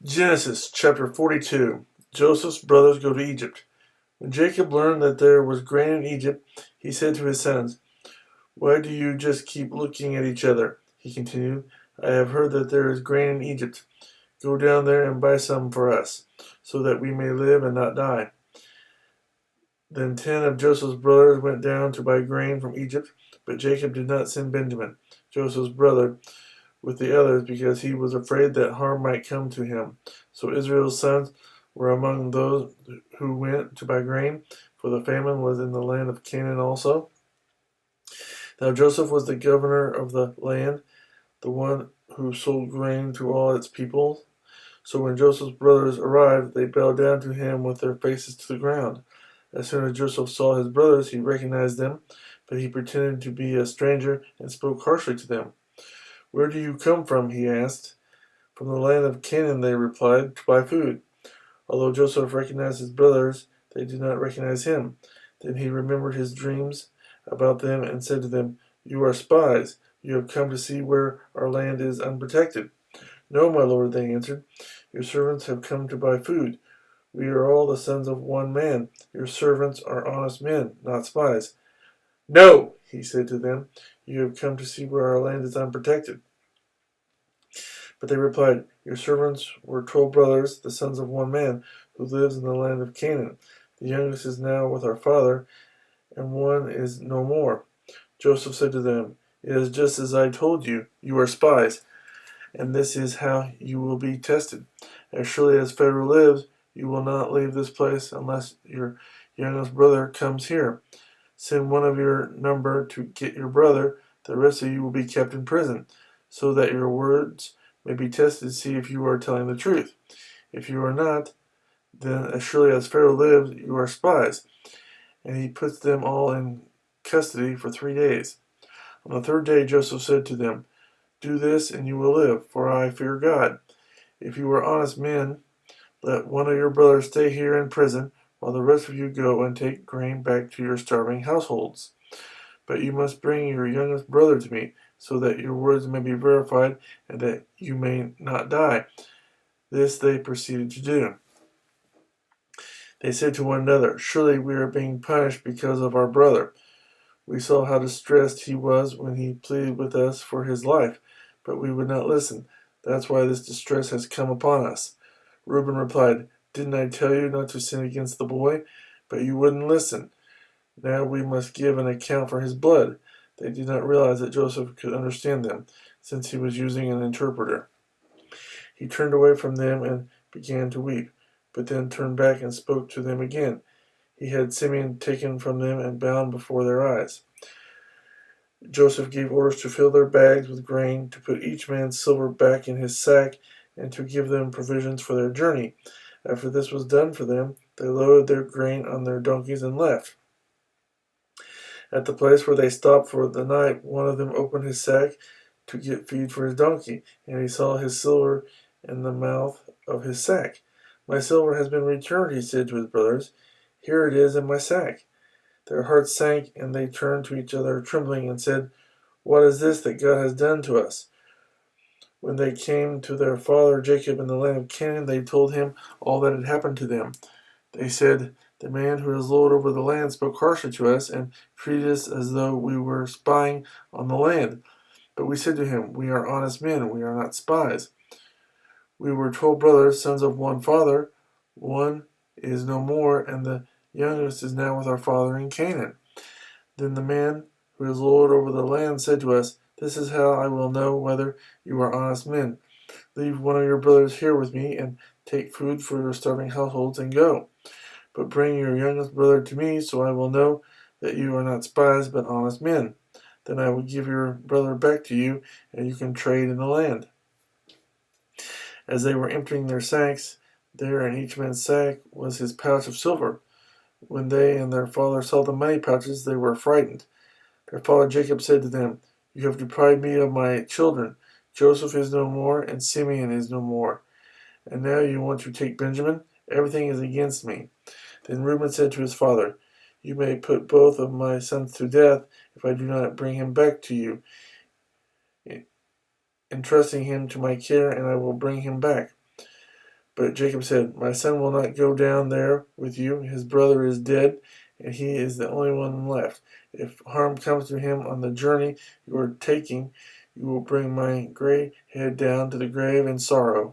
Genesis chapter 42. Joseph's brothers go to Egypt. When Jacob learned that there was grain in Egypt, he said to his sons, "Why do you just keep looking at each other?" He continued, "I have heard that there is grain in Egypt. Go down there and buy some for us, so that we may live and not die." Then 10 of Joseph's brothers went down to buy grain from Egypt, but Jacob did not send Benjamin, Joseph's brother, with the others because he was afraid that harm might come to him. So Israel's sons were among those who went to buy grain, for the famine was in the land of Canaan also. Now Joseph was the governor of the land, the one who sold grain to all its people. So when Joseph's brothers arrived, they bowed down to him with their faces to the ground. As soon as Joseph saw his brothers, he recognized them, but he pretended to be a stranger and spoke harshly to them. "Where do you come from?" he asked. "From the land of Canaan," they replied, "to buy food." Although Joseph recognized his brothers, they did not recognize him. Then he remembered his dreams about them and said to them, "You are spies. You have come to see where our land is unprotected." "No, my lord," they answered. "Your servants have come to buy food. We are all the sons of one man. Your servants are honest men, not spies." "No," he said to them, "you have come to see where our land is unprotected." But they replied, "Your servants were 12 brothers, the sons of one man, who lives in the land of Canaan. The youngest is now with our father, and one is no more." Joseph said to them, "It is just as I told you. You are spies, and this is how you will be tested. As surely as Pharaoh lives, you will not leave this place unless your youngest brother comes here. Send one of your number to get your brother. The rest of you will be kept in prison, so that your words may be tested to see if you are telling the truth. If you are not, then as surely as Pharaoh lives, you are spies." And he puts them all in custody for 3 days. On the third day Joseph said to them, "Do this, and you will live, for I fear God. If you are honest men, let one of your brothers stay here in prison, while the rest of you go and take grain back to your starving households. But you must bring your youngest brother to me, so that your words may be verified, and that you may not die." This they proceeded to do. They said to one another, "Surely we are being punished because of our brother. We saw how distressed he was when he pleaded with us for his life, but we would not listen. That's why this distress has come upon us." Reuben replied, "Didn't I tell you not to sin against the boy? But you wouldn't listen. Now we must give an account for his blood." They did not realize that Joseph could understand them, since he was using an interpreter. He turned away from them and began to weep, but then turned back and spoke to them again. He had Simeon taken from them and bound before their eyes. Joseph gave orders to fill their bags with grain, to put each man's silver back in his sack, and to give them provisions for their journey. After this was done for them, they loaded their grain on their donkeys and left. At the place where they stopped for the night, one of them opened his sack to get feed for his donkey, and he saw his silver in the mouth of his sack. "My silver has been returned," he said to his brothers. "Here it is in my sack." Their hearts sank, and they turned to each other trembling and said, "What is this that God has done to us?" When they came to their father Jacob in the land of Canaan, they told him all that had happened to them. They said, "The man who is lord over the land spoke harshly to us and treated us as though we were spying on the land. But we said to him, 'We are honest men, we are not spies. We were 12 brothers, sons of one father. One is no more, and the youngest is now with our father in Canaan.' Then the man who is lord over the land said to us, 'This is how I will know whether you are honest men. Leave one of your brothers here with me, and take food for your starving households, and go. But bring your youngest brother to me, so I will know that you are not spies, but honest men. Then I will give your brother back to you, and you can trade in the land.' As they were emptying their sacks, there in each man's sack was his pouch of silver. When they and their father saw the money pouches, they were frightened. Their father Jacob said to them, 'You have deprived me of my children. Joseph is no more, and Simeon is no more. And now you want to take Benjamin? Everything is against me.' Then Reuben said to his father, 'You may put both of my sons to death if I do not bring him back to you, entrusting him to my care, and I will bring him back.' But Jacob said, My son will not go down there with you. His brother is dead, and he is the only one left. If harm comes to him on the journey you are taking, you will bring my gray head down to the grave in sorrow.